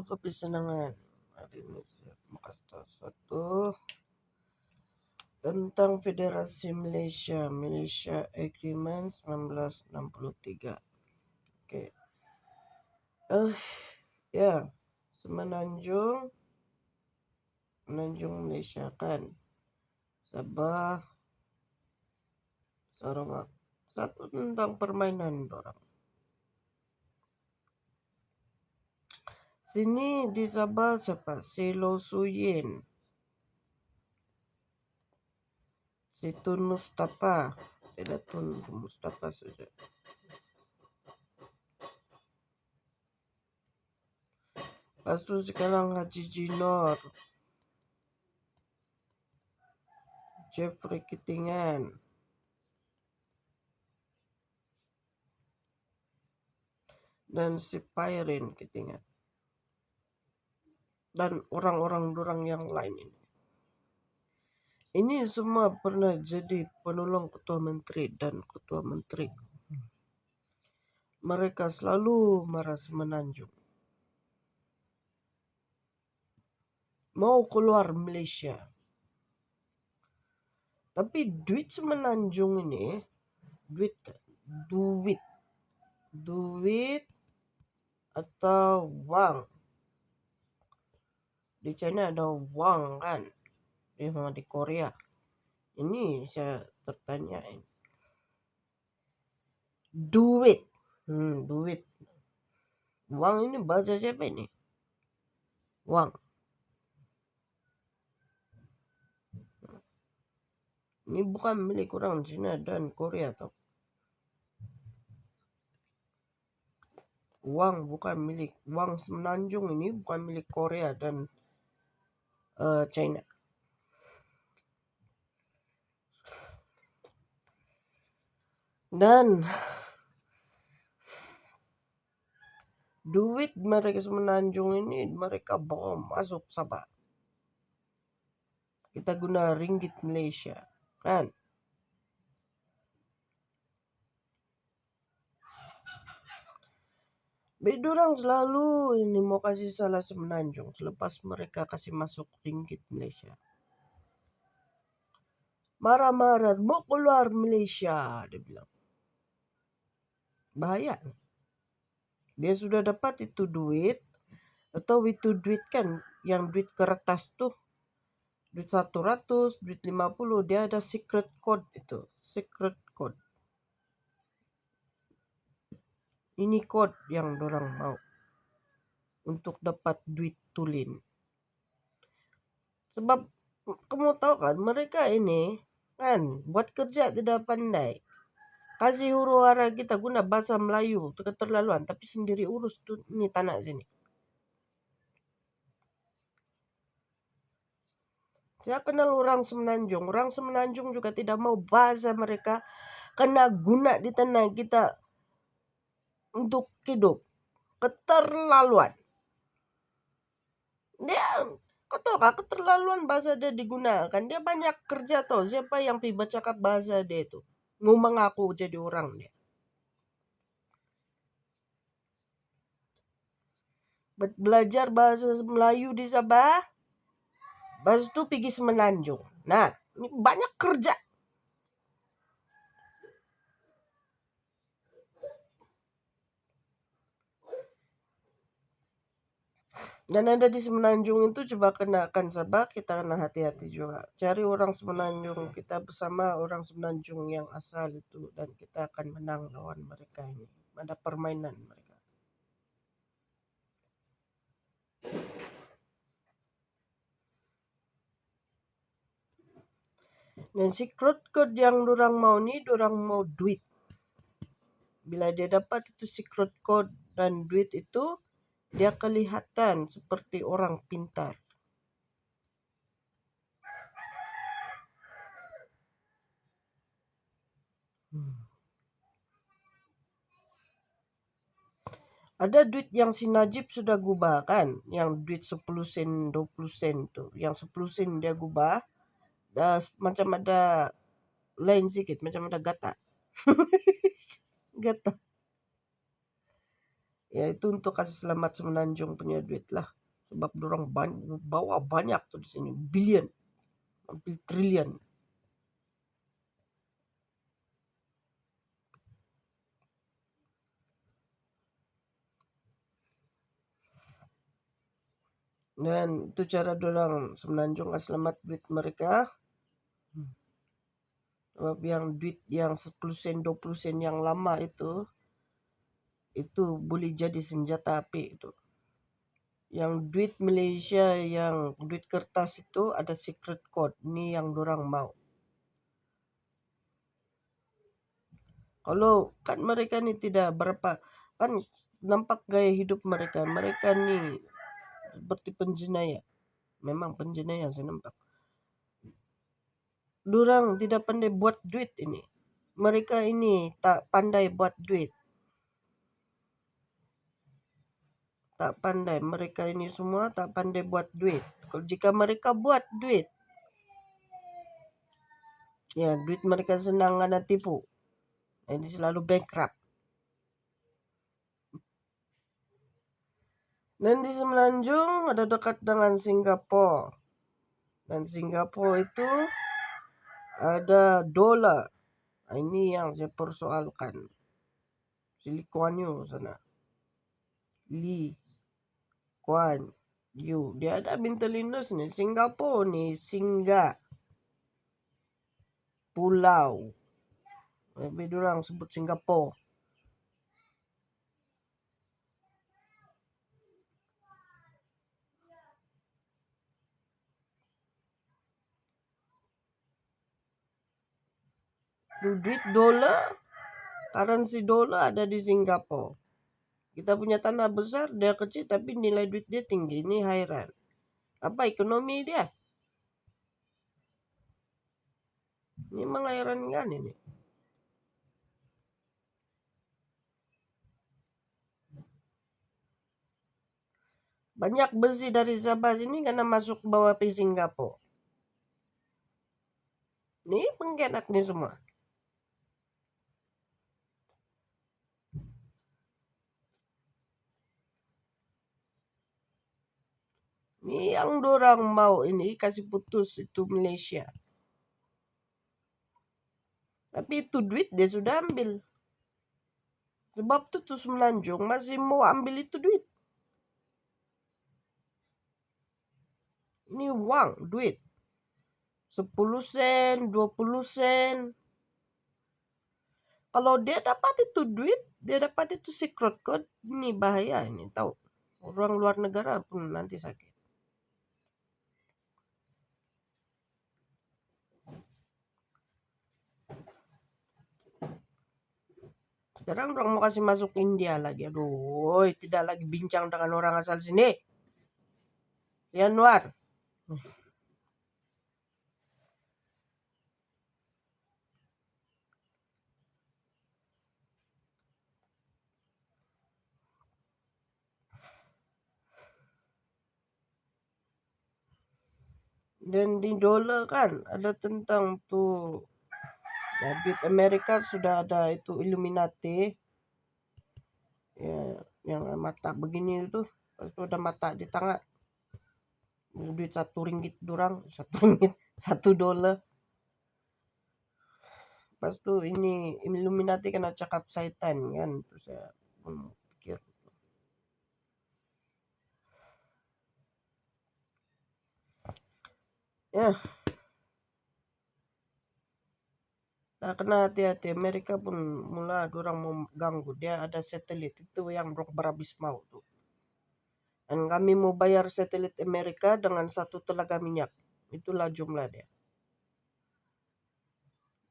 kesenangan. Hari ini saya mau kasih tahu sesuatu tentang Federasi Malaysia Agreement 1963. Oke. Ya, Semenanjung Malaysia kan. Sabah Sarawak. Satu tentang permainan orang. Sini di Sabah siapa? Si Lo Suyin, si Tun Mustafa. Ada Tun Mustafa saja. Lepas tu sekarang Haji Jinor, Jeffrey Kitingan, dan si Pairin Kitingan, dan orang-orang yang lain ini. Ini semua pernah jadi penolong ketua menteri dan ketua menteri. Mereka selalu marah Semenanjung. Mau keluar Malaysia. Tapi duit Semenanjung ini, duit atau wang. Di China ada wang kan, di Korea. Ini saya tertanyain. Duit. Duit. Wang ini bahasa siapa ini? Wang. Ini bukan milik orang Cina dan Korea tau. Wang Semenanjung ini bukan milik Korea dan China. Dan duit mereka Semenanjung ini mereka bawa masuk Sabah. Kita guna ringgit Malaysia kan. Bedorang selalu ini mau kasih salah Semenanjung selepas mereka kasih masuk ringgit Malaysia. Marah-marah, mau keluar Malaysia, dia bilang. Bahaya. Dia sudah dapat itu duit, atau itu duit kan, yang duit kertas tuh, duit 100, duit 50, dia ada secret code itu, secret code. Ini code yang dorang mau untuk dapat duit tulin. Sebab kamu tahu kan, mereka ini kan buat kerja tidak pandai. Kasih huru hara kita guna bahasa Melayu, itu keterlaluan, tapi sendiri urus tuh ini tanah sini. Saya kenal orang Semenanjung juga tidak mau bahasa mereka kena guna di tanah kita untuk hidup. Keterlaluan. Dia keterlaluan bahasa dia digunakan. Dia banyak kerja tau. Siapa yang tiba cakap bahasa dia itu? Ngomong aku jadi orang dia. Belajar bahasa Melayu di Sabah. Bahasa itu pergi Semenanjung. Nah, ini banyak kerja. Dan ada di Semenanjung itu coba kenakan Sabah, kita kena hati-hati juga. Cari orang Semenanjung, kita bersama orang Semenanjung yang asal itu. Dan kita akan menang lawan mereka ini. Ada permainan mereka. Dan secret code yang dorang mau ni, dorang mau duit. Bila dia dapat itu secret code dan duit itu, dia kelihatan seperti orang pintar. Ada duit yang si Najib sudah gubah kan, yang duit 10 sen, 20 sen tu. Yang 10 sen dia gubah, macam ada lain sikit, macam ada gata. Gata. Ya itu untuk kasih selamat Semenanjung punya duit lah. Sebab dorang bawa banyak tuh di sini, billion, hampir triliun. Dan itu cara dorang Semenanjung kasih selamat duit mereka. Sebab yang duit yang 10 sen 20 sen yang lama itu boleh jadi senjata api itu. Yang duit Malaysia yang duit kertas itu ada secret code. Ini yang dorang mau. Kalau kan mereka ni tidak berapa, kan nampak gaya hidup mereka. Mereka ni seperti penjenayah. Memang penjenayah saya nampak. Dorang tidak pandai buat duit ini. Mereka ini tak pandai buat duit. Tak pandai. Mereka ini semua tak pandai buat duit. Kalau jika mereka buat duit, ya duit mereka senang kena tipu. Ini selalu bankrupt. Dan di Semenanjung ada dekat dengan Singapura. Dan Singapura itu ada dolar. Ini yang saya persoalkan. Si Lee Kuan Yew sana. Lee Kuan Yew. Dia ada mental illness ni. Singapura ni singgah pulau. Lebih orang sebut Singapura. Duit dolar, currency dolar ada di Singapura. Kita punya tanah besar, dia kecil tapi nilai duit dia tinggi. Ini hairan. Apa ekonomi dia? Ini mengherankan ini. Banyak besi dari Sabah sini karena masuk bawah ke Singapura. Ini pengkhianat nih semua. Ini yang dorang mau ini kasih putus itu Malaysia. Tapi itu duit dia sudah ambil. Sebab tuh Semenanjung masih mau ambil itu duit. Ini uang, duit. 10 sen, 20 sen. Kalau dia dapat itu duit, dia dapat itu secret code, ini bahaya ini tahu. Orang luar negara pun nanti sakit. Sekarang orang mau kasih masuk India lagi. Aduh, tidak lagi bincang dengan orang asal sini. Januar. Dan di dolar kan ada tentang tuh. Ya, duit Amerika sudah ada itu Illuminati. Ya, yang mata begini itu. Itu ada mata di tangan. Duit 1 ringgit dorang. 1 ringgit. 1 dolar. Pas tuh ini Illuminati kena cakap Satan kan. Terus saya pikir. Ya. Tak kena hati-hati. Amerika pun mula orang mau ganggu. Dia ada satelit. Itu yang berhabis mau tuh. Dan kami mau bayar satelit Amerika dengan 1 telaga minyak. Itulah jumlah dia.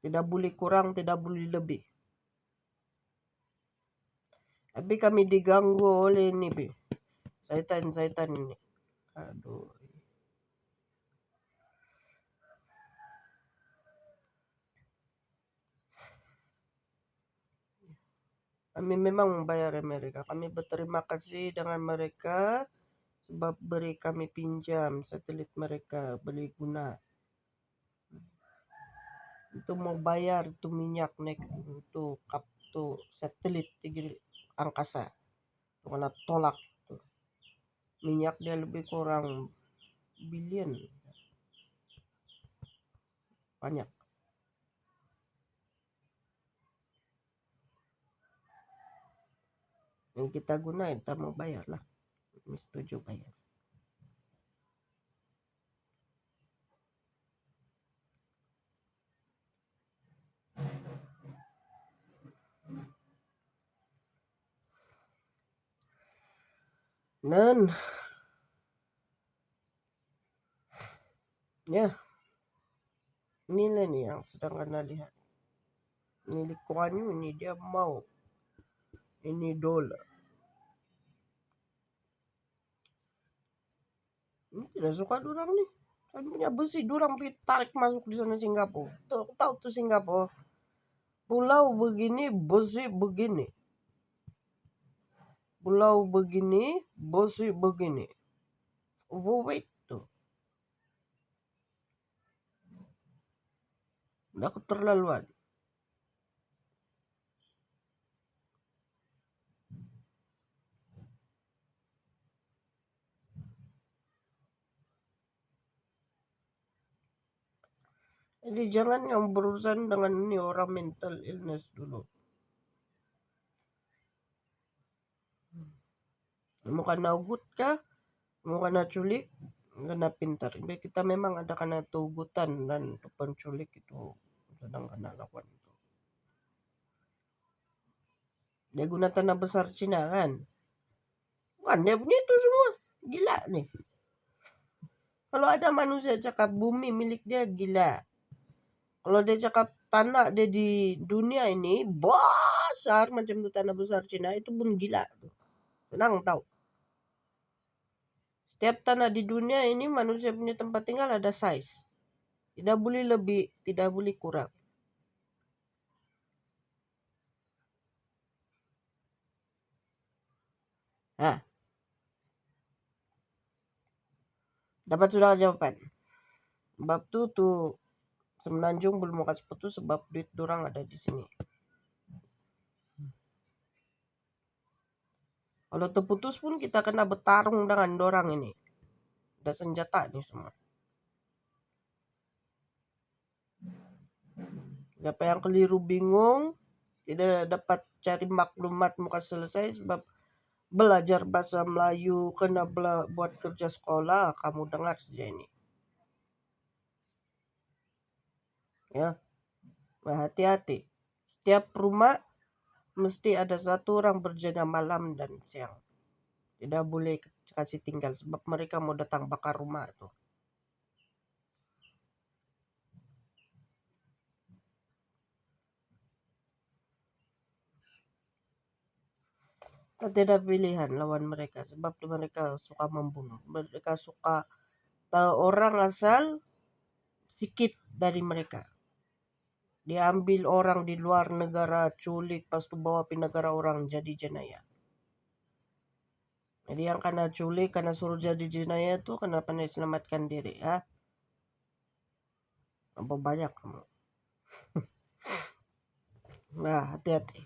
Tidak boleh kurang, tidak boleh lebih. Tapi kami diganggu oleh ini. Satan ini. Aduh. Kami memang membayar Amerika. Kami berterima kasih dengan mereka sebab beri kami pinjam satelit mereka beli guna. Itu mau bayar itu minyak naik untuk kap tu satelit tinggi angkasa. Kena tolak tuh. Minyak dia lebih kurang billion, banyak. Yang kita gunain, kita mau bayar lah. Setuju bayar. Dan ya, inilah nih yang sedang Anda lihat. Ini Lee Kuan Yew ini dia mau ini dolar. Ini tidak suka durang nih. Kan punya besi durang tarik masuk di sana Singapura. Tahu tuh Singapura. Pulau begini, besi begini. Pulau begini, besi begini. Overweight tuh. Udah keterlaluan. Jadi jangan yang berurusan dengan ini orang mental illness dulu. Mau kena ugut kah? Mau kena culik? Kena pintar. Jadi kita memang ada kena tugutan dan penculik itu sedang kena lakukan itu. Dia guna tanah besar Cina kan? Kan dia punya itu semua. Gila nih. Kalau ada manusia cakap bumi milik dia, gila. Kalau dia cakap tanah dia di dunia ini besar macam itu tanah besar Cina, itu pun gila tuh. Senang tahu. Setiap tanah di dunia ini manusia punya tempat tinggal ada size. Tidak boleh lebih, tidak boleh kurang. Nah, dapat sudah jawaban. Sebab tuh Semenanjung belum mau kasih putus sebab duit dorang ada di sini. Kalau terputus pun kita kena bertarung dengan dorang ini. Ada senjata nih semua. Siapa yang keliru bingung, tidak dapat cari maklumat muka selesai sebab belajar bahasa Melayu kena buat kerja sekolah, kamu dengar saja ini. Ya, nah, hati-hati. Setiap rumah mesti ada satu orang berjaga malam dan siang. Tidak boleh kasih tinggal sebab mereka mau datang bakar rumah tuh. Kita tidak pilihan lawan mereka sebab mereka suka membunuh. Mereka suka tahu orang asal sikit dari mereka. Dia ambil orang di luar negara, culik, pas tu bawa ke negara orang jadi jenayah. Jadi yang kena culik, kena suruh jadi jenayah tu kena pandai selamatkan diri. Ya? Apa banyak kamu? Nah, hati-hati.